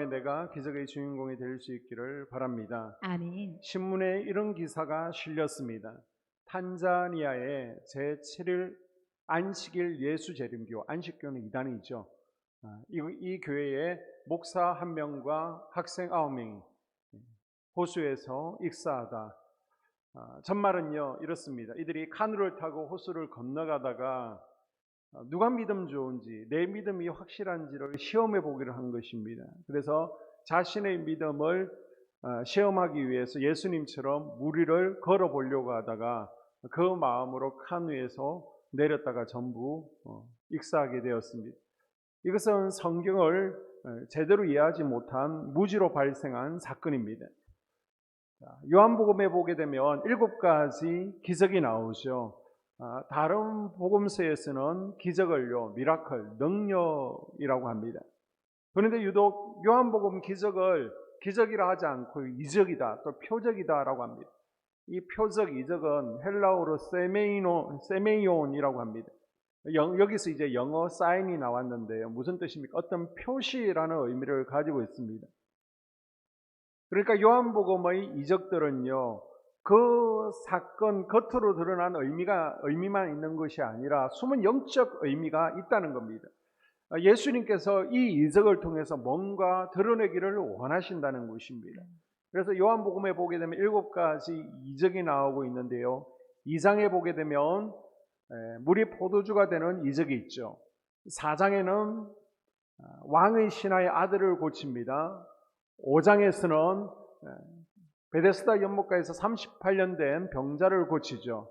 내가 기적의 주인공이 될 수 있기를 바랍니다. 아멘. 신문에 이런 기사가 실렸습니다. 탄자니아의 제7일 안식일 예수재림교, 안식교는 이단이죠. 이 교회에 목사 1명과 학생 9명이 호수에서 익사하다. 전말은요 이렇습니다. 이들이 카누를 타고 호수를 건너가다가 누가 믿음 좋은지, 내 믿음이 확실한지를 시험해 보기를 한 것입니다. 그래서 자신의 믿음을 시험하기 위해서 예수님처럼 무리를 걸어 보려고 하다가 그 마음으로 카누에서 내렸다가 전부 익사하게 되었습니다. 이것은 성경을 제대로 이해하지 못한 무지로 발생한 사건입니다. 요한복음에 보게 되면 7가지 기적이 나오죠. 다른 복음서에서는 기적을요, 미라클, 능력이라고 합니다. 그런데 유독 요한복음 기적을 기적이라 하지 않고 이적이다, 또 표적이다라고 합니다. 이 표적, 이적은 헬라어로 세메이온이라고 합니다. 여기서 이제 영어 사인이 나왔는데요. 무슨 뜻입니까? 어떤 표시라는 의미를 가지고 있습니다. 그러니까 요한복음의 이적들은요, 그 사건 겉으로 드러난 의미만 있는 것이 아니라 숨은 영적 의미가 있다는 겁니다. 예수님께서 이 이적을 통해서 뭔가 드러내기를 원하신다는 것입니다. 그래서 요한복음에 보게 되면 7가지 이적이 나오고 있는데요. 2장에 보게 되면 물이 포도주가 되는 이적이 있죠. 4장에는 왕의 신하의 아들을 고칩니다. 5장에서는 베데스다 연못가에서 38년 된 병자를 고치죠.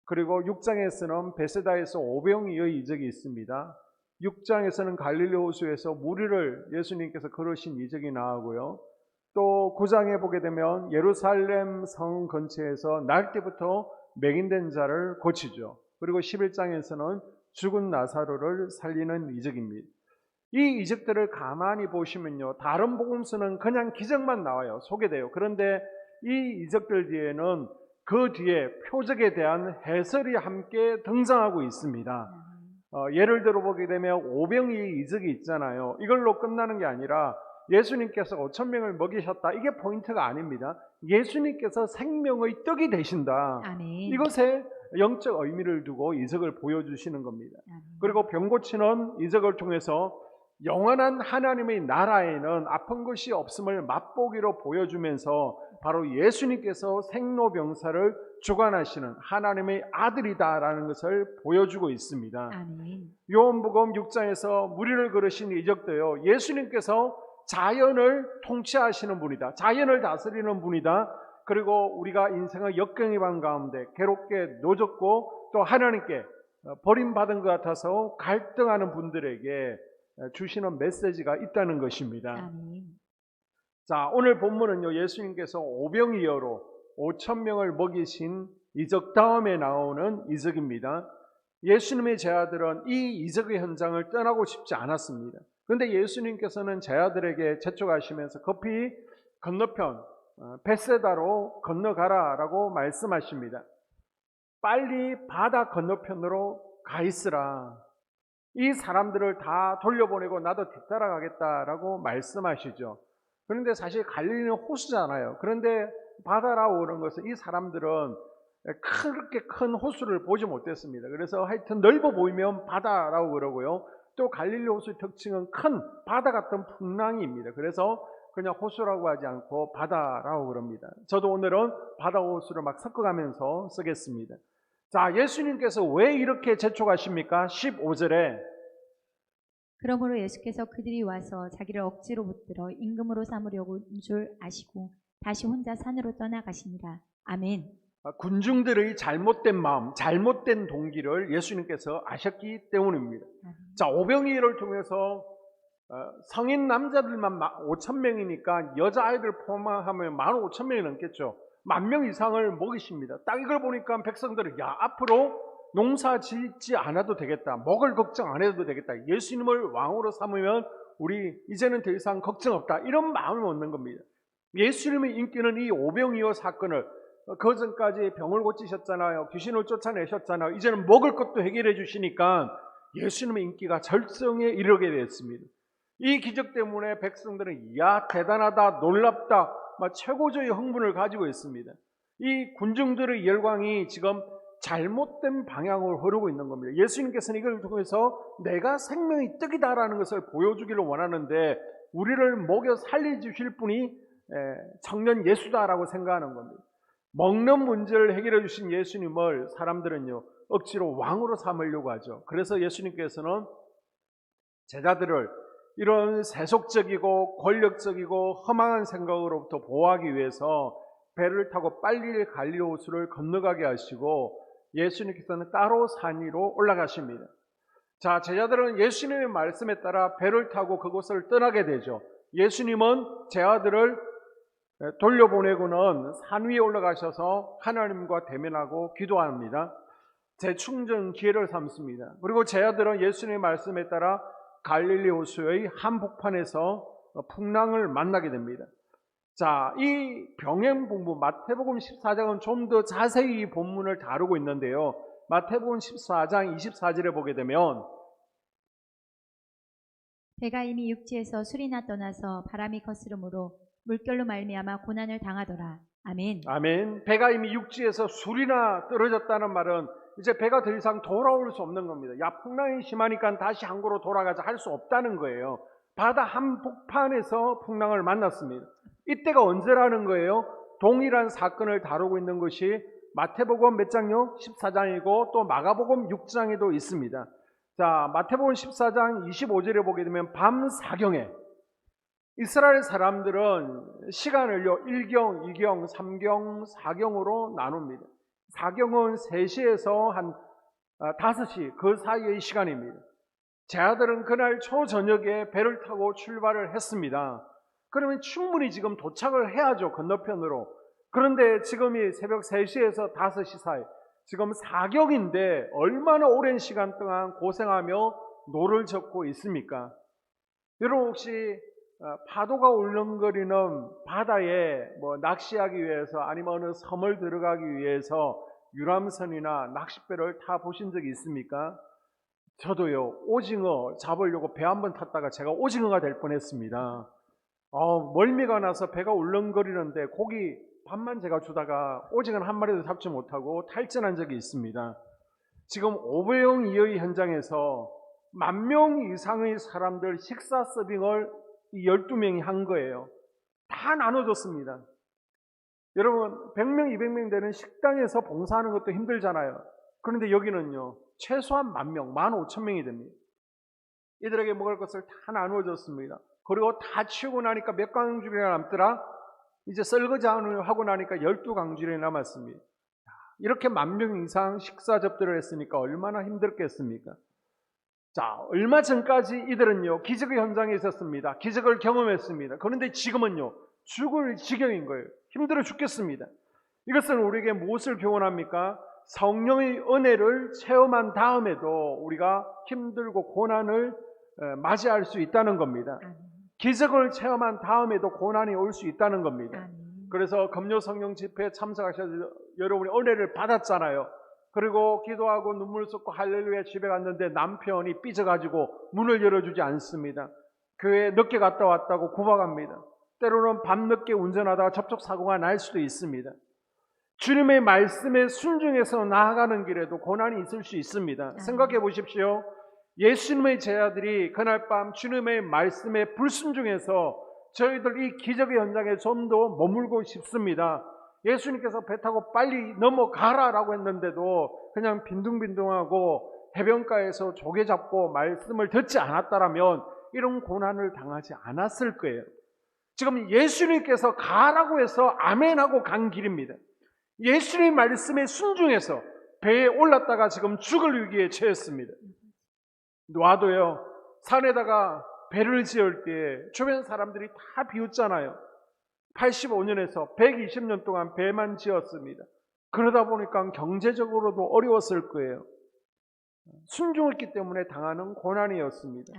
그리고 6장에서는 베세다에서 오병이의 이적이 있습니다. 6장에서는 갈릴리 호수에서 무리를 예수님께서 걸으신 이적이 나오고요. 또 9장에 보게 되면 예루살렘 성 근처에서 날때부터 맹인된 자를 고치죠. 그리고 11장에서는 죽은 나사로를 살리는 이적입니다. 이 이적들을 가만히 보시면요, 다른 복음서는 그냥 기적만 나와요. 소개돼요. 그런데 이 이적들 뒤에는 그 뒤에 표적에 대한 해설이 함께 등장하고 있습니다. 예를 들어 보게 되면 오병이의 이적이 있잖아요. 이걸로 끝나는 게 아니라 예수님께서 5,000명을 먹이셨다. 이게 포인트가 아닙니다. 예수님께서 생명의 떡이 되신다. 아멘. 이것에 영적 의미를 두고 이적을 보여주시는 겁니다. 아멘. 그리고 병 고치는 이적을 통해서 영원한 하나님의 나라에는 아픈 것이 없음을 맛보기로 보여주면서 바로 예수님께서 생로병사를 주관하시는 하나님의 아들이다라는 것을 보여주고 있습니다. 아멘. 요한복음 6장에서 무리를 걸으신 이적도요, 예수님께서 자연을 통치하시는 분이다, 자연을 다스리는 분이다. 그리고 우리가 인생의 역경의 방 가운데 괴롭게 노졌고 또 하나님께 버림받은 것 같아서 갈등하는 분들에게 주시는 메시지가 있다는 것입니다. 아멘. 자, 오늘 본문은요, 예수님께서 오병이어로 5,000명을 먹이신 이적 다음에 나오는 이적입니다. 예수님의 제자들은 이 이적의 현장을 떠나고 싶지 않았습니다. 그런데 예수님께서는 제자들에게 재촉하시면서 급히 건너편 베세다로 건너가라라고 말씀하십니다. 빨리 바다 건너편으로 가 있으라. 이 사람들을 다 돌려보내고 나도 뒤따라가겠다라고 말씀하시죠. 그런데 사실 갈릴리는 호수잖아요. 그런데 바다라고 그런 것은 이 사람들은 그렇게 큰 호수를 보지 못했습니다. 그래서 하여튼 넓어 보이면 바다라고 그러고요. 또 갈릴리 호수의 특징은 큰 바다 같은 풍랑입니다. 그래서 그냥 호수라고 하지 않고 바다라고 그럽니다. 저도 오늘은 바다 호수를 막 섞어가면서 쓰겠습니다. 자, 예수님께서 왜 이렇게 재촉하십니까? 15절에 그러므로 예수께서 그들이 와서 자기를 억지로 붙들어 임금으로 삼으려고 줄 아시고 다시 혼자 산으로 떠나가시니라. 아멘. 군중들의 잘못된 마음, 잘못된 동기를 예수님께서 아셨기 때문입니다. 자, 오병이어를 통해서 성인 남자들만 5,000명이니까 여자아이들 포함하면 15,000명이 넘겠죠. 10,000명 이상을 먹이십니다. 딱 이걸 보니까 백성들은 야, 앞으로 농사 짓지 않아도 되겠다, 먹을 걱정 안 해도 되겠다, 예수님을 왕으로 삼으면 우리 이제는 더 이상 걱정 없다, 이런 마음을 얻는 겁니다. 예수님의 인기는 이 오병이어 사건을, 그 전까지 병을 고치셨잖아요, 귀신을 쫓아내셨잖아요, 이제는 먹을 것도 해결해 주시니까 예수님의 인기가 절정에 이르게 됐습니다. 이 기적 때문에 백성들은 이야 대단하다 놀랍다 막 최고조의 흥분을 가지고 있습니다. 이 군중들의 열광이 지금 잘못된 방향으로 흐르고 있는 겁니다. 예수님께서는 이걸 통해서 내가 생명의 떡이다라는 것을 보여주기를 원하는데 우리를 먹여 살려주실 분이 청년 예수다라고 생각하는 겁니다. 먹는 문제를 해결해 주신 예수님을 사람들은요 억지로 왕으로 삼으려고 하죠. 그래서 예수님께서는 제자들을 이런 세속적이고 권력적이고 허망한 생각으로부터 보호하기 위해서 배를 타고 빨리 갈릴리호수를 건너가게 하시고 예수님께서는 따로 산 위로 올라가십니다. 자, 제자들은 예수님의 말씀에 따라 배를 타고 그곳을 떠나게 되죠. 예수님은 제자들을 돌려보내고는 산 위에 올라가셔서 하나님과 대면하고 기도합니다. 재충전 기회를 삼습니다. 그리고 제자들은 예수님의 말씀에 따라 갈릴리 호수의 한복판에서 풍랑을 만나게 됩니다. 자, 이 병행본부 마태복음 14장은 좀 더 자세히 이 본문을 다루고 있는데요. 마태복음 14장 24절에 보게 되면 배가 이미 육지에서 수리나 떠나서 바람이 거스름으로 물결로 말미암아 고난을 당하더라. 아멘. 아멘. 배가 이미 육지에서 수리나 떨어졌다는 말은 이제 배가 더 이상 돌아올 수 없는 겁니다. 야, 풍랑이 심하니까 다시 항구로 돌아가자 할 수 없다는 거예요. 바다 한복판에서 풍랑을 만났습니다. 이때가 언제라는 거예요? 동일한 사건을 다루고 있는 것이 마태복음 몇 장요? 14장이고 또 마가복음 6장에도 있습니다. 자, 마태복음 14장 25절에 보게 되면 밤 사경에 이스라엘 사람들은 시간을요 1경, 2경, 3경, 4경으로 나눕니다. 4경은 3시에서 한 5시 그 사이의 시간입니다. 제자들은 그날 초저녁에 배를 타고 출발을 했습니다. 그러면 충분히 지금 도착을 해야죠, 건너편으로. 그런데 지금이 새벽 3시에서 5시 사이, 지금 4경인데 얼마나 오랜 시간 동안 고생하며 노를 젓고 있습니까? 여러분 혹시 파도가 울렁거리는 바다에 낚시하기 위해서 아니면 어느 섬을 들어가기 위해서 유람선이나 낚싯배를 타 보신 적이 있습니까? 저도요, 오징어 잡으려고 배 한 번 탔다가 제가 오징어가 될 뻔했습니다. 멀미가 나서 배가 울렁거리는데 고기 밥만 제가 주다가 오징어는 한 마리도 잡지 못하고 탈전한 적이 있습니다. 지금 오배영 이의 현장에서 10,000명 이상의 사람들 식사 서빙을 이 12명이 한 거예요. 다 나눠줬습니다. 여러분 100명, 200명 되는 식당에서 봉사하는 것도 힘들잖아요. 그런데 여기는요 최소한 10,000명, 15,000명이 됩니다. 이들에게 먹을 것을 다 나눠줬습니다. 그리고 다 치우고 나니까 몇 강줄이나 남더라? 이제 설거지하고 나니까 12강줄이 남았습니다. 이렇게 10,000명 이상 식사 접대를 했으니까 얼마나 힘들겠습니까? 자, 얼마 전까지 이들은요 기적의 현장에 있었습니다. 기적을 경험했습니다. 그런데 지금은요 죽을 지경인 거예요. 힘들어 죽겠습니다. 이것은 우리에게 무엇을 교훈합니까? 성령의 은혜를 체험한 다음에도 우리가 힘들고 고난을 맞이할 수 있다는 겁니다. 기적을 체험한 다음에도 고난이 올 수 있다는 겁니다. 그래서 금요 성령 집회에 참석하셔서 여러분이 은혜를 받았잖아요. 그리고 기도하고 눈물 쏟고 할렐루야 집에 갔는데 남편이 삐져가지고 문을 열어주지 않습니다. 교회에 늦게 갔다 왔다고 구박합니다. 때로는 밤늦게 운전하다가 접촉사고가 날 수도 있습니다. 주님의 말씀에 순종해서 나아가는 길에도 고난이 있을 수 있습니다. 생각해 보십시오. 예수님의 제자들이 그날 밤 주님의 말씀에 불순종해서 저희들 이 기적의 현장에 좀 더 머물고 싶습니다. 예수님께서 배 타고 빨리 넘어가라라고 했는데도 그냥 빈둥빈둥하고 해변가에서 조개 잡고 말씀을 듣지 않았다라면 이런 고난을 당하지 않았을 거예요. 지금 예수님께서 가라고 해서 아멘하고 간 길입니다. 예수님의 말씀에 순종해서 배에 올랐다가 지금 죽을 위기에 처했습니다. 놔도요, 산에다가 배를 지을 때 주변 사람들이 다 비웃잖아요. 85년에서 120년 동안 배만 지었습니다. 그러다 보니까 경제적으로도 어려웠을 거예요. 순종했기 때문에 당하는 고난이었습니다.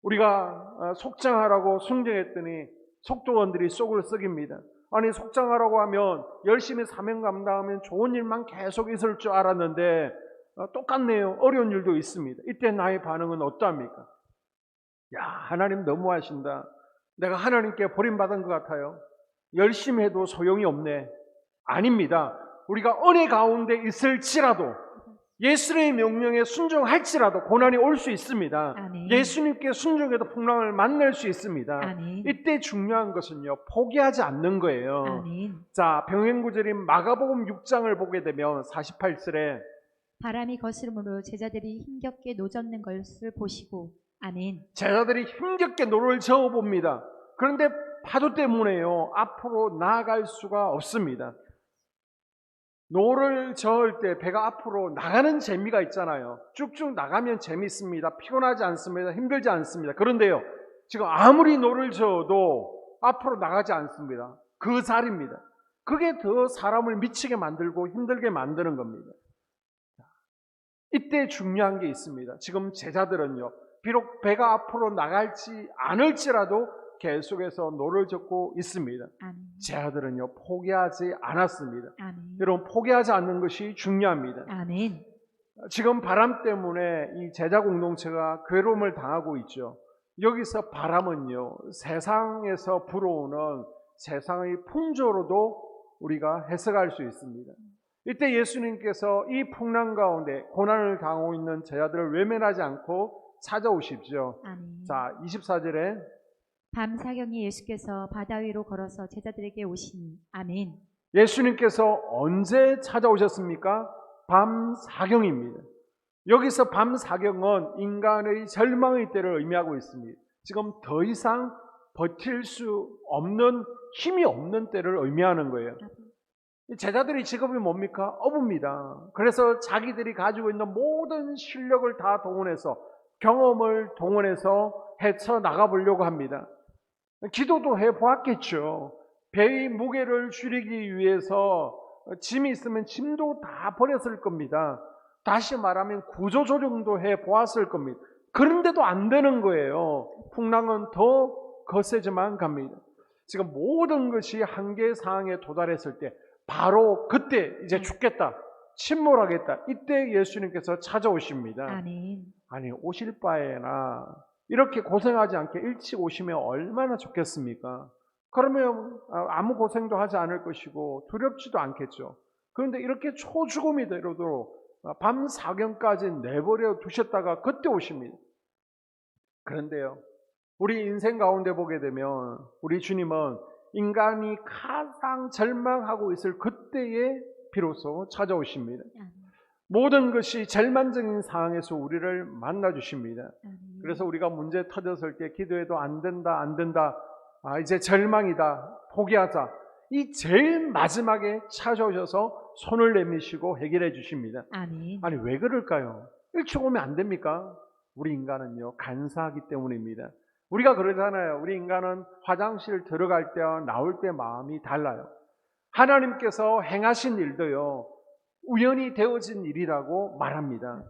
우리가 속장하라고 순종했더니 속도원들이 속을 썩입니다. 아니 속장하라고 하면 열심히 사명 감당하면 좋은 일만 계속 있을 줄 알았는데 똑같네요. 어려운 일도 있습니다. 이때 나의 반응은 어떠합니까? 야, 하나님 너무하신다. 내가 하나님께 버림받은 것 같아요. 열심히 해도 소용이 없네. 아닙니다. 우리가 은혜 가운데 있을지라도 예수님의 명령에 순종할지라도 고난이 올 수 있습니다. 아멘. 예수님께 순종해도 풍랑을 만날 수 있습니다. 아멘. 이때 중요한 것은요, 포기하지 않는 거예요. 아멘. 자, 병행구절인 마가복음 6장을 보게 되면 48절에 바람이 거스름으로 제자들이 힘겹게 노젓는 것을 보시고 아멘. 제자들이 힘겹게 노를 저어봅니다. 그런데 파도 때문에요, 앞으로 나아갈 수가 없습니다. 노를 저을 때 배가 앞으로 나가는 재미가 있잖아요. 쭉쭉 나가면 재밌습니다. 피곤하지 않습니다. 힘들지 않습니다. 그런데요, 지금 아무리 노를 저어도 앞으로 나가지 않습니다. 그 자리입니다. 그게 더 사람을 미치게 만들고 힘들게 만드는 겁니다. 이때 중요한 게 있습니다. 지금 제자들은요, 비록 배가 앞으로 나갈지 않을지라도 계속해서 노를 젓고 있습니다. 아멘. 제자들은요, 포기하지 않았습니다. 아멘. 여러분, 포기하지 않는 것이 중요합니다. 아멘. 지금 바람 때문에 이 제자 공동체가 괴로움을 당하고 있죠. 여기서 바람은요, 세상에서 불어오는 세상의 풍조로도 우리가 해석할 수 있습니다. 이때 예수님께서 이 풍랑 가운데 고난을 당하고 있는 제자들을 외면하지 않고 찾아오십시오. 아멘. 자, 24절에 밤 사경에 예수께서 바다 위로 걸어서 제자들에게 오시니 아멘. 예수님께서 언제 찾아오셨습니까? 밤 사경입니다. 여기서 밤 사경은 인간의 절망의 때를 의미하고 있습니다. 지금 더 이상 버틸 수 없는, 힘이 없는 때를 의미하는 거예요. 제자들의 직업이 뭡니까? 어부입니다. 그래서 자기들이 가지고 있는 모든 실력을 다 동원해서, 경험을 동원해서 헤쳐나가 보려고 합니다. 기도도 해보았겠죠. 배의 무게를 줄이기 위해서 짐이 있으면 짐도 다 버렸을 겁니다. 다시 말하면 구조조정도 해보았을 겁니다. 그런데도 안 되는 거예요. 풍랑은 더 거세지만 갑니다. 지금 모든 것이 한계 상황에 도달했을 때 바로 그때 이제 죽겠다, 침몰하겠다, 이때 예수님께서 찾아오십니다. 아멘. 아니, 오실 바에나 이렇게 고생하지 않게 일찍 오시면 얼마나 좋겠습니까? 그러면 아무 고생도 하지 않을 것이고 두렵지도 않겠죠. 그런데 이렇게 초죽음이 되어도 밤 사경까지 내버려 두셨다가 그때 오십니다. 그런데요, 우리 인생 가운데 보게 되면 우리 주님은 인간이 가장 절망하고 있을 그때에 비로소 찾아오십니다. 아멘. 모든 것이 절망적인 상황에서 우리를 만나 주십니다. 아멘. 그래서 우리가 문제 터졌을 때 기도해도 안 된다, 안 된다, 이제 절망이다, 포기하자, 이 제일 마지막에 찾아오셔서 손을 내미시고 해결해 주십니다. 아멘. 아니, 왜 그럴까요? 일찍 오면 안 됩니까? 우리 인간은요, 간사하기 때문입니다. 우리가 그러잖아요. 우리 인간은 화장실 들어갈 때와 나올 때 마음이 달라요. 하나님께서 행하신 일도요, 우연히 되어진 일이라고 말합니다.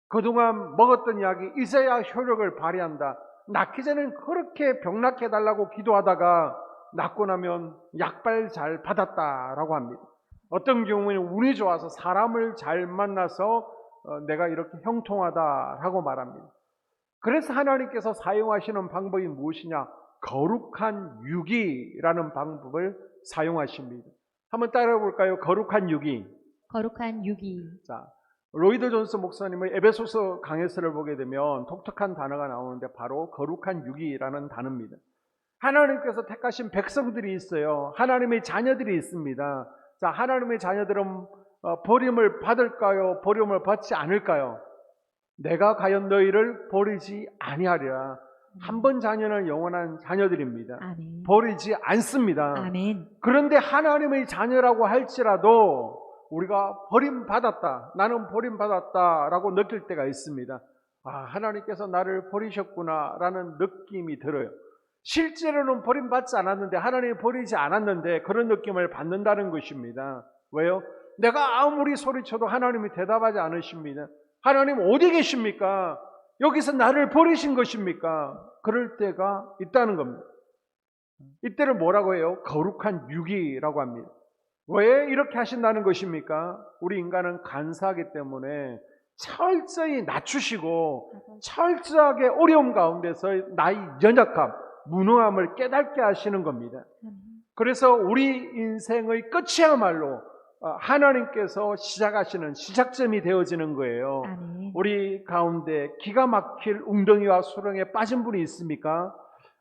그동안 먹었던 약이 이제야 효력을 발휘한다. 낫기 전엔 그렇게 병 낫게 해달라고 기도하다가 낫고 나면 약발 잘 받았다라고 합니다. 어떤 경우에는 운이 좋아서 사람을 잘 만나서 내가 이렇게 형통하다라고 말합니다. 그래서 하나님께서 사용하시는 방법이 무엇이냐? 거룩한 유기라는 방법을 사용하십니다. 한번 따라해 볼까요? 거룩한 유기. 거룩한 유기. 자, 로이드 존스 목사님의 에베소서 강해서를 보게 되면 독특한 단어가 나오는데 바로 거룩한 유기라는 단어입니다. 하나님께서 택하신 백성들이 있어요. 하나님의 자녀들이 있습니다. 자, 하나님의 자녀들은 버림을 받을까요? 버림을 받지 않을까요? 내가 과연 너희를 버리지 아니하리라. 한 번 자녀는 영원한 자녀들입니다. 아멘. 버리지 않습니다. 아멘. 그런데 하나님의 자녀라고 할지라도 우리가 버림받았다, 나는 버림받았다라고 느낄 때가 있습니다. 하나님께서 나를 버리셨구나 라는 느낌이 들어요. 실제로는 버림받지 않았는데, 하나님이 버리지 않았는데 그런 느낌을 받는다는 것입니다. 왜요? 내가 아무리 소리쳐도 하나님이 대답하지 않으십니다. 하나님 어디 계십니까? 여기서 나를 버리신 것입니까? 그럴 때가 있다는 겁니다. 이때를 뭐라고 해요? 거룩한 유기라고 합니다. 왜 이렇게 하신다는 것입니까? 우리 인간은 간사하기 때문에 철저히 낮추시고 철저하게 어려움 가운데서 나의 연약함, 무능함을 깨닫게 하시는 겁니다. 그래서 우리 인생의 끝이야말로 하나님께서 시작하시는 시작점이 되어지는 거예요. 아멘. 우리 가운데 기가 막힐 웅덩이와 수렁에 빠진 분이 있습니까?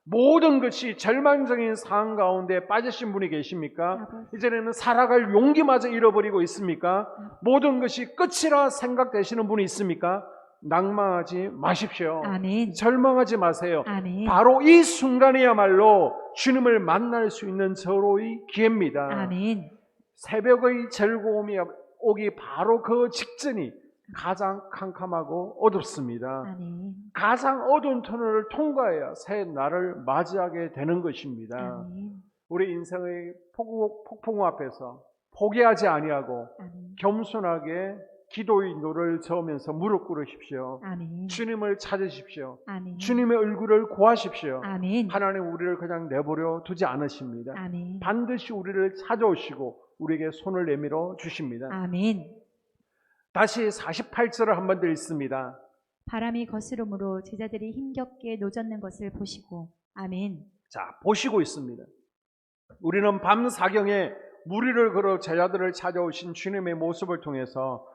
모든 것이 절망적인 상황 가운데 빠지신 분이 계십니까? 이제는 살아갈 용기마저 잃어버리고 있습니까? 모든 것이 끝이라 생각되시는 분이 있습니까? 낭망하지 마십시오. 아멘. 절망하지 마세요. 아멘. 바로 이 순간이야말로 주님을 만날 수 있는 절호의 기회입니다. 아멘. 새벽의 즐거움이 오기 바로 그 직전이 가장 캄캄하고 어둡습니다. 아멘. 가장 어두운 터널을 통과해야 새 날을 맞이하게 되는 것입니다. 아멘. 우리 인생의 폭풍 앞에서 포기하지 아니하고 아멘. 겸손하게 기도의 노를 저으면서 무릎 꿇으십시오. 아멘. 주님을 찾으십시오. 아멘. 주님의 얼굴을 구하십시오. 아멘. 하나님 우리를 그냥 내버려 두지 않으십니다. 아멘. 반드시 우리를 찾아오시고 우리에게 손을 내밀어 주십니다. 아멘. 다시 48절을 한 번 더 읽습니다. 바람이 거스름으로 제자들이 힘겹게 노젓는 것을 보시고 아멘. 자, 보시고 있습니다. 우리는 밤 사경에 무리를 걸어 제자들을 찾아오신 주님의 모습을 통해서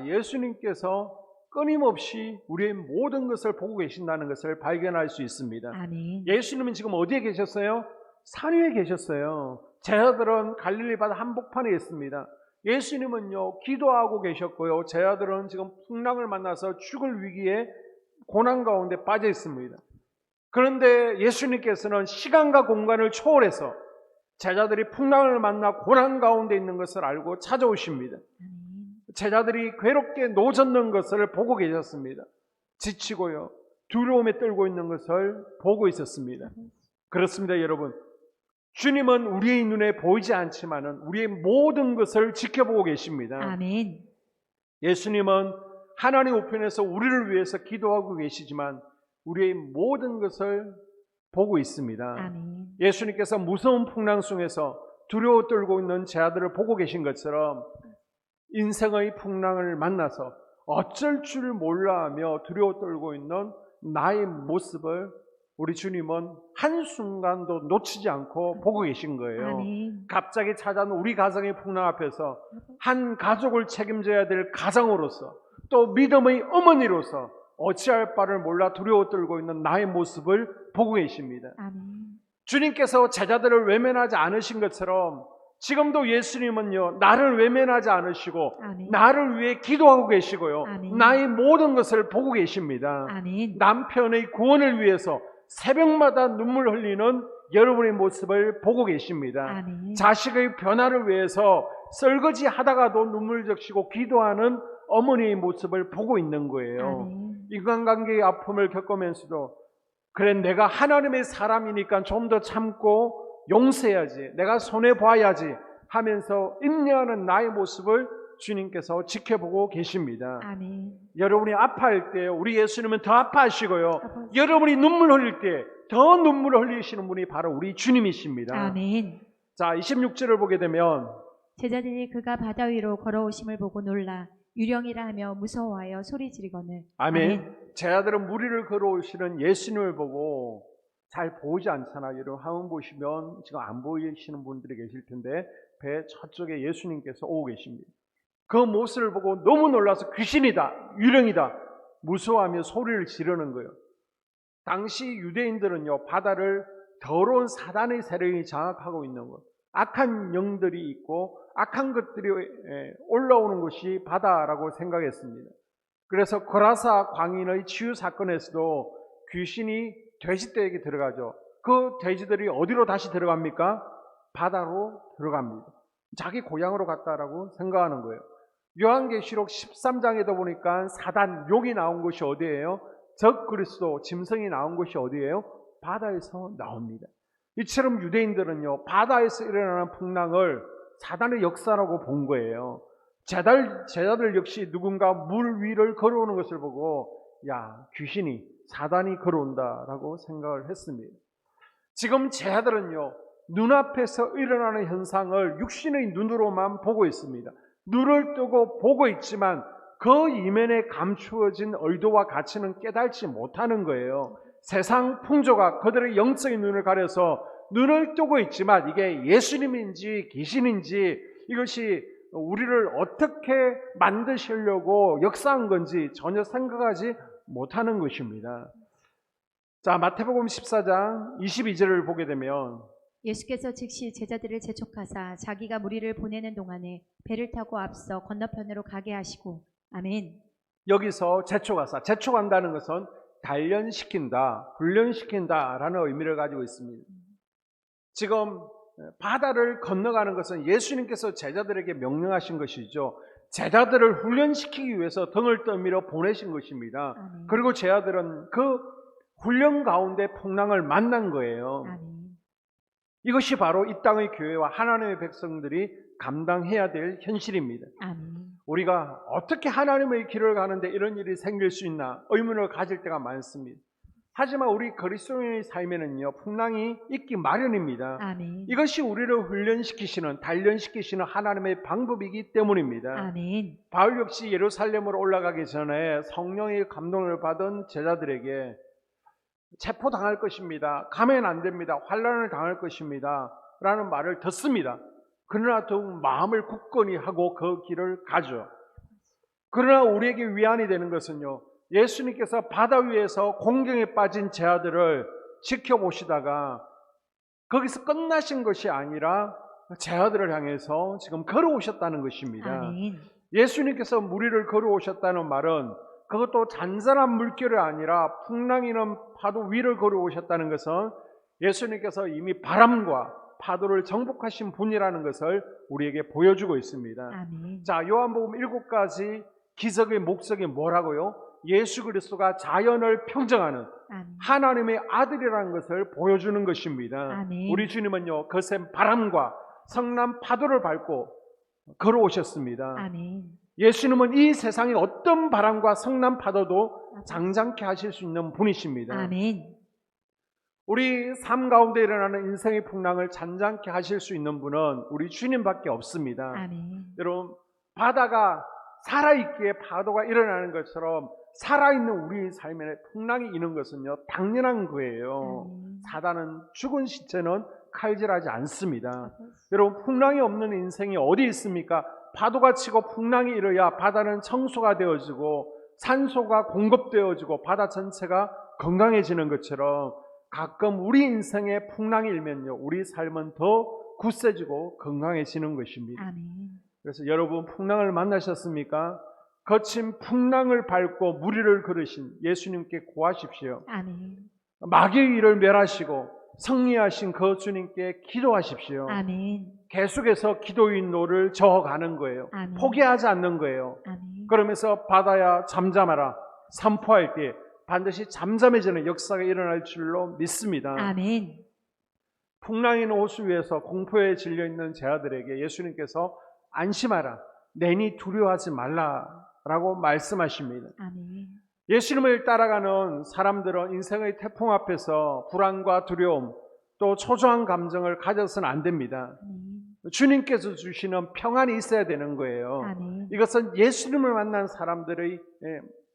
예수님께서 끊임없이 우리의 모든 것을 보고 계신다는 것을 발견할 수 있습니다. 아멘. 예수님은 지금 어디에 계셨어요? 산 위에 계셨어요. 제자들은 갈릴리 바다 한복판에 있습니다. 예수님은요 기도하고 계셨고요. 제자들은 지금 풍랑을 만나서 죽을 위기에 고난 가운데 빠져 있습니다. 그런데 예수님께서는 시간과 공간을 초월해서 제자들이 풍랑을 만나 고난 가운데 있는 것을 알고 찾아오십니다. 제자들이 괴롭게 노젓는 것을 보고 계셨습니다. 지치고요 두려움에 떨고 있는 것을 보고 있었습니다. 그렇습니다, 여러분. 주님은 우리의 눈에 보이지 않지만은 우리의 모든 것을 지켜보고 계십니다. 아멘. 예수님은 하나님 우편에서 우리를 위해서 기도하고 계시지만 우리의 모든 것을 보고 있습니다. 아멘. 예수님께서 무서운 풍랑 속에서 두려워 떨고 있는 제자들을 보고 계신 것처럼 인생의 풍랑을 만나서 어쩔 줄 몰라 하며 두려워 떨고 있는 나의 모습을 우리 주님은 한순간도 놓치지 않고 보고 계신 거예요. 아멘. 갑자기 찾아온 우리 가정의 풍랑 앞에서 한 가족을 책임져야 될 가장으로서 또 믿음의 어머니로서 어찌할 바를 몰라 두려워 떨고 있는 나의 모습을 보고 계십니다. 아멘. 주님께서 제자들을 외면하지 않으신 것처럼 지금도 예수님은요 나를 외면하지 않으시고 아멘. 나를 위해 기도하고 계시고요 아멘. 나의 모든 것을 보고 계십니다. 아멘. 남편의 구원을 위해서 새벽마다 눈물 흘리는 여러분의 모습을 보고 계십니다. 아멘. 자식의 변화를 위해서 설거지 하다가도 눈물 적시고 기도하는 어머니의 모습을 보고 있는 거예요. 아멘. 인간관계의 아픔을 겪으면서도 그래 내가 하나님의 사람이니까 좀 더 참고 용서해야지, 내가 손해봐야지 하면서 인내하는 나의 모습을 주님께서 지켜보고 계십니다. 아멘. 여러분이 아파할 때 우리 예수님은 더 아파하시고요 아버지. 여러분이 눈물 흘릴 때 더 눈물을 흘리시는 분이 바로 우리 주님이십니다. 아멘. 자, 26절을 보게 되면 제자들이 그가 바다 위로 걸어오심을 보고 놀라 유령이라 하며 무서워하여 소리 지르거늘 아멘. 제자들은 무리를 걸어오시는 예수님을 보고 잘 보이지 않잖아요. 여러분 화면 보시면 지금 안 보이시는 분들이 계실 텐데 배 저쪽에 예수님께서 오고 계십니다. 그 모습을 보고 너무 놀라서 귀신이다, 유령이다 무서워하며 소리를 지르는 거예요. 당시 유대인들은요 바다를 더러운 사단의 세력이 장악하고 있는 것, 악한 영들이 있고 악한 것들이 올라오는 것이 바다라고 생각했습니다. 그래서 거라사 광인의 치유 사건에서도 귀신이 돼지떼에게 들어가죠. 그 돼지들이 어디로 다시 들어갑니까? 바다로 들어갑니다. 자기 고향으로 갔다라고 생각하는 거예요. 요한계시록 13장에도 보니까 사단 욕이 나온 곳이 어디예요? 적 그리스도 짐승이 나온 곳이 어디예요? 바다에서 나옵니다. 이처럼 유대인들은요 바다에서 일어나는 풍랑을 사단의 역사라고 본 거예요. 제자들 역시 누군가 물 위를 걸어오는 것을 보고 귀신이 사단이 걸어온다라고 생각을 했습니다. 지금 제자들은요 눈앞에서 일어나는 현상을 육신의 눈으로만 보고 있습니다. 눈을 뜨고 보고 있지만 그 이면에 감추어진 의도와 가치는 깨달지 못하는 거예요. 세상 풍조가 그들의 영적인 눈을 가려서 눈을 뜨고 있지만 이게 예수님인지 귀신인지 이것이 우리를 어떻게 만드시려고 역사한 건지 전혀 생각하지 못하는 것입니다. 자, 마태복음 14장 22절을 보게 되면 예수께서 즉시 제자들을 재촉하사 자기가 무리를 보내는 동안에 배를 타고 앞서 건너편으로 가게 하시고 아멘. 여기서 재촉한다는 것은 단련시킨다, 훈련시킨다라는 의미를 가지고 있습니다. 지금 바다를 건너가는 것은 예수님께서 제자들에게 명령하신 것이죠. 제자들을 훈련시키기 위해서 등을 떠밀어 보내신 것입니다. 아멘. 그리고 제자들은 그 훈련 가운데 풍랑을 만난 거예요. 아멘. 이것이 바로 이 땅의 교회와 하나님의 백성들이 감당해야 될 현실입니다. 아멘. 우리가 어떻게 하나님의 길을 가는데 이런 일이 생길 수 있나 의문을 가질 때가 많습니다. 하지만 우리 그리스도인의 삶에는요, 풍랑이 있기 마련입니다. 아멘. 이것이 우리를 훈련시키시는, 단련시키시는 하나님의 방법이기 때문입니다. 아멘. 바울 역시 예루살렘으로 올라가기 전에 성령의 감동을 받은 제자들에게 체포당할 것입니다. 가면 안 됩니다. 환난을 당할 것입니다. 라는 말을 듣습니다. 그러나 더욱 마음을 굳건히 하고 그 길을 가죠. 그러나 우리에게 위안이 되는 것은요, 예수님께서 바다 위에서 공경에 빠진 제자들을 지켜보시다가 거기서 끝나신 것이 아니라 제자들을 향해서 지금 걸어오셨다는 것입니다. 아멘. 예수님께서 무리를 걸어오셨다는 말은 그것도 잔잔한 물결이 아니라 풍랑이는 파도 위를 걸어오셨다는 것은 예수님께서 이미 바람과 파도를 정복하신 분이라는 것을 우리에게 보여주고 있습니다. 아멘. 자, 요한복음 7가지 기적의 목적이 뭐라고요? 예수 그리스도가 자연을 평정하는 아멘. 하나님의 아들이라는 것을 보여주는 것입니다. 아멘. 우리 주님은요, 거센 바람과 성난 파도를 밟고 걸어오셨습니다. 아멘. 예수님은 이 세상의 어떤 바람과 성난 파도도 장장케 하실 수 있는 분이십니다. 아멘. 우리 삶 가운데 일어나는 인생의 풍랑을 잔잔케 하실 수 있는 분은 우리 주님밖에 없습니다. 아멘. 여러분, 바다가 살아있기에 파도가 일어나는 것처럼 살아있는 우리 삶에 풍랑이 있는 것은요, 당연한 거예요. 아멘. 사단은 죽은 시체는 칼질하지 않습니다. 여러분, 풍랑이 없는 인생이 어디 있습니까? 파도가 치고 풍랑이 일어야 바다는 청소가 되어지고 산소가 공급되어지고 바다 전체가 건강해지는 것처럼 가끔 우리 인생에 풍랑이 일면요, 우리 삶은 더 굳세지고 건강해지는 것입니다. 아멘. 그래서 여러분, 풍랑을 만나셨습니까? 거친 풍랑을 밟고 무리를 걸으신 예수님께 구하십시오. 아멘. 마귀의 일을 멸하시고 승리하신 그 주님께 기도하십시오. 아멘. 계속해서 기도의 노를 저어가는 거예요. 아멘. 포기하지 않는 거예요. 아멘. 그러면서 바다야 잠잠하라 선포할 때 반드시 잠잠해지는 역사가 일어날 줄로 믿습니다. 아멘. 풍랑이 있는 호수 위에서 공포에 질려있는 제자들에게 예수님께서 안심하라, 내니 두려워하지 말라라고 말씀하십니다. 아멘. 예수님을 따라가는 사람들은 인생의 태풍 앞에서 불안과 두려움 또 초조한 감정을 가져서는 안 됩니다. 아멘. 주님께서 주시는 평안이 있어야 되는 거예요. 아멘. 이것은 예수님을 만난 사람들의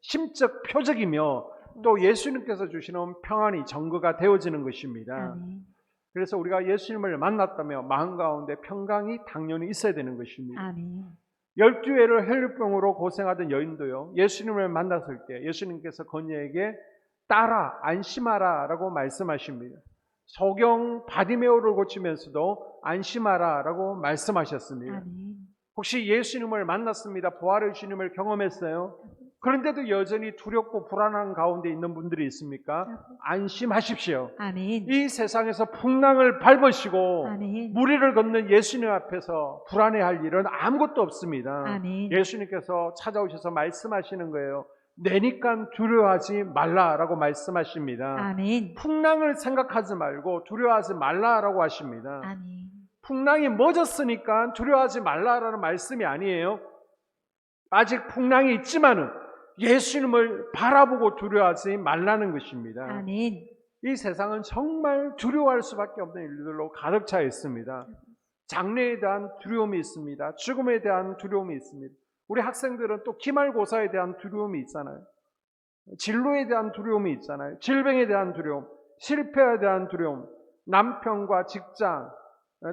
심적 표적이며 또 예수님께서 주시는 평안이 증거가 되어지는 것입니다. 아멘. 그래서 우리가 예수님을 만났다면 마음 가운데 평강이 당연히 있어야 되는 것입니다. 아멘. 12회를 혈류병으로 고생하던 여인도요, 예수님을 만났을 때 예수님께서 그녀에게 따라 안심하라 라고 말씀하십니다. 소경 바디메오를 고치면서도 안심하라 라고 말씀하셨습니다. 아멘. 혹시 예수님을 만났습니다. 부활의 주님을 경험했어요? 그런데도 여전히 두렵고 불안한 가운데 있는 분들이 있습니까? 안심하십시오. 아멘. 이 세상에서 풍랑을 밟으시고 아멘. 무리를 걷는 예수님 앞에서 불안해할 일은 아무것도 없습니다. 아멘. 예수님께서 찾아오셔서 말씀하시는 거예요. 내니까 두려워하지 말라라고 말씀하십니다. 아멘. 풍랑을 생각하지 말고 두려워하지 말라라고 하십니다. 아멘. 풍랑이 멎었으니까 두려워하지 말라라는 말씀이 아니에요. 아직 풍랑이 있지만은 예수님을 바라보고 두려워하지 말라는 것입니다. 아멘. 이 세상은 정말 두려워할 수밖에 없는 일들로 가득 차 있습니다. 장래에 대한 두려움이 있습니다. 죽음에 대한 두려움이 있습니다. 우리 학생들은 또 기말고사에 대한 두려움이 있잖아요. 진로에 대한 두려움이 있잖아요. 질병에 대한 두려움, 실패에 대한 두려움, 남편과 직장,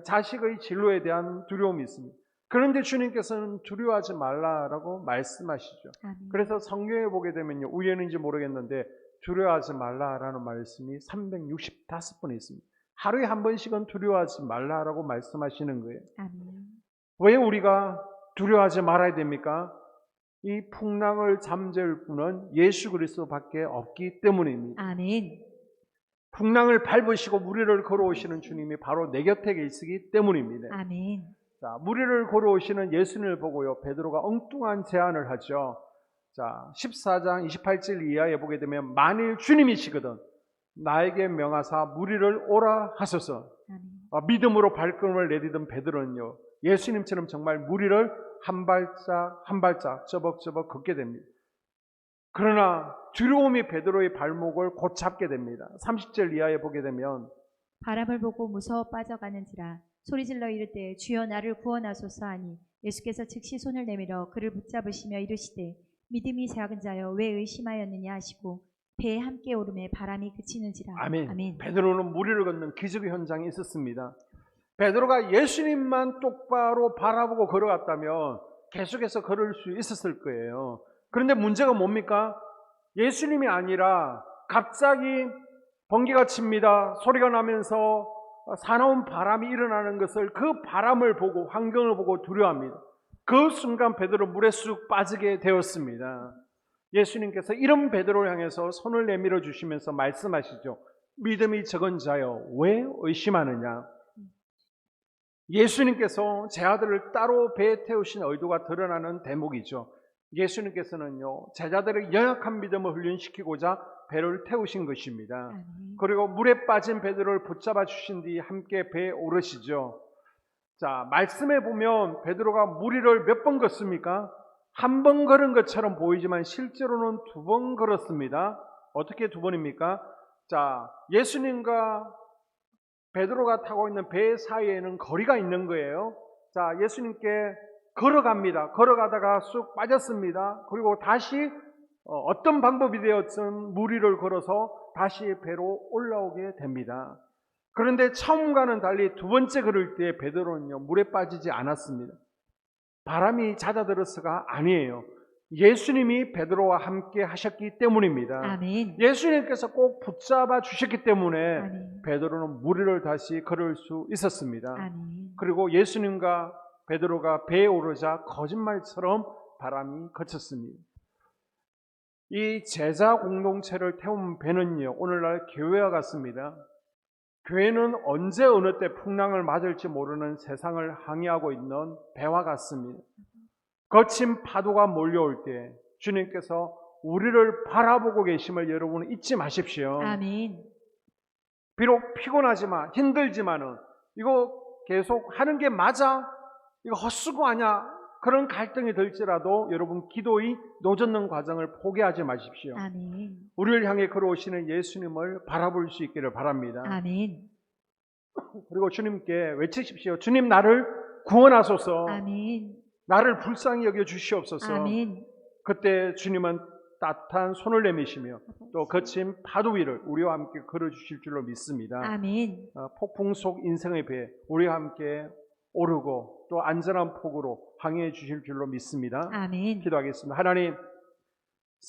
자식의 진로에 대한 두려움이 있습니다. 그런데 주님께서는 두려워하지 말라라고 말씀하시죠. 아멘. 그래서 성경에 보게 되면요, 우연인지 모르겠는데 두려워하지 말라라는 말씀이 365번 있습니다. 하루에 한 번씩은 두려워하지 말라라고 말씀하시는 거예요. 아멘. 왜 우리가 두려워하지 말아야 됩니까? 이 풍랑을 잠재울 분은 예수 그리스도밖에 없기 때문입니다. 아멘. 풍랑을 밟으시고 무리를 걸어오시는 주님이 바로 내 곁에 계시기 때문입니다. 아멘. 자, 무리를 걸어오시는 예수님을 보고요, 베드로가 엉뚱한 제안을 하죠. 자, 14장 28절 이하에 보게 되면 만일 주님이시거든 나에게 명하사 무리를 오라 하소서. 아멘. 믿음으로 발걸음을 내디던 베드로는요, 예수님처럼 정말 무리를 한 발짝 한 발짝 저벅저벅 걷게 됩니다. 그러나 두려움이 베드로의 발목을 곧 잡게 됩니다. 30절 이하에 보게 되면 바람을 보고 무서워 빠져가는지라 소리질러 이르되 주여 나를 구원하소서 하니 예수께서 즉시 손을 내밀어 그를 붙잡으시며 이르시되 믿음이 작은 자여 왜 의심하였느냐 하시고 배에 함께 오름에 바람이 그치는지라. 아멘. 아멘. 베드로는 무리를 걷는 기적의 현장에 있었습니다. 베드로가 예수님만 똑바로 바라보고 걸어갔다면 계속해서 걸을 수 있었을 거예요. 그런데 문제가 뭡니까? 예수님이 아니라 갑자기 번개가 칩니다. 소리가 나면서 사나운 바람이 일어나는 것을, 그 바람을 보고 환경을 보고 두려워합니다. 그 순간 베드로 물에 쑥 빠지게 되었습니다. 예수님께서 이런 베드로를 향해서 손을 내밀어 주시면서 말씀하시죠. 믿음이 적은 자여 왜 의심하느냐. 예수님께서 제 아들을 따로 배에 태우신 의도가 드러나는 대목이죠. 예수님께서는요, 제자들의 연약한 믿음을 훈련시키고자 배를 태우신 것입니다. 아멘. 그리고 물에 빠진 베드로를 붙잡아 주신 뒤 함께 배에 오르시죠. 자, 말씀에 보면 베드로가 무리를 몇 번 걷습니까? 한 번 걸은 것처럼 보이지만 실제로는 2번 걸었습니다. 어떻게 2번입니까? 자, 예수님과 베드로가 타고 있는 배 사이에는 거리가 있는 거예요. 자, 예수님께 걸어갑니다. 걸어가다가 쑥 빠졌습니다. 그리고 다시 어떤 방법이 되었든 무리를 걸어서 다시 배로 올라오게 됩니다. 그런데 처음과는 달리 2번째 걸을 때 베드로는요, 물에 빠지지 않았습니다. 바람이 잦아들어서가 아니에요. 예수님이 베드로와 함께 하셨기 때문입니다. 아멘. 예수님께서 꼭 붙잡아 주셨기 때문에 아멘. 베드로는 무리를 다시 걸을 수 있었습니다. 아멘. 그리고 예수님과 베드로가 배에 오르자 거짓말처럼 바람이 그쳤습니다. 이 제자 공동체를 태운 배는요, 오늘날 교회와 같습니다. 교회는 언제 어느 때 풍랑을 맞을지 모르는 세상을 항해하고 있는 배와 같습니다. 거친 파도가 몰려올 때 주님께서 우리를 바라보고 계심을 여러분은 잊지 마십시오. 아멘. 비록 피곤하지만 힘들지만은 이거 계속 하는 게 맞아? 이거 헛수고 아냐? 그런 갈등이 들지라도 여러분 기도의 노젓는 과정을 포기하지 마십시오. 아멘. 우리를 향해 걸어오시는 예수님을 바라볼 수 있기를 바랍니다. 아멘. 그리고 주님께 외치십시오. 주님 나를 구원하소서. 아멘. 나를 불쌍히 여겨 주시옵소서. 아멘. 그때 주님은 따뜻한 손을 내미시며 또 거친 파도 위를 우리와 함께 걸어주실 줄로 믿습니다. 아멘. 폭풍 속 인생의 배에 우리와 함께 오르고 또 안전한 폭으로 항해해 주실 줄로 믿습니다. 아멘. 기도하겠습니다. 하나님,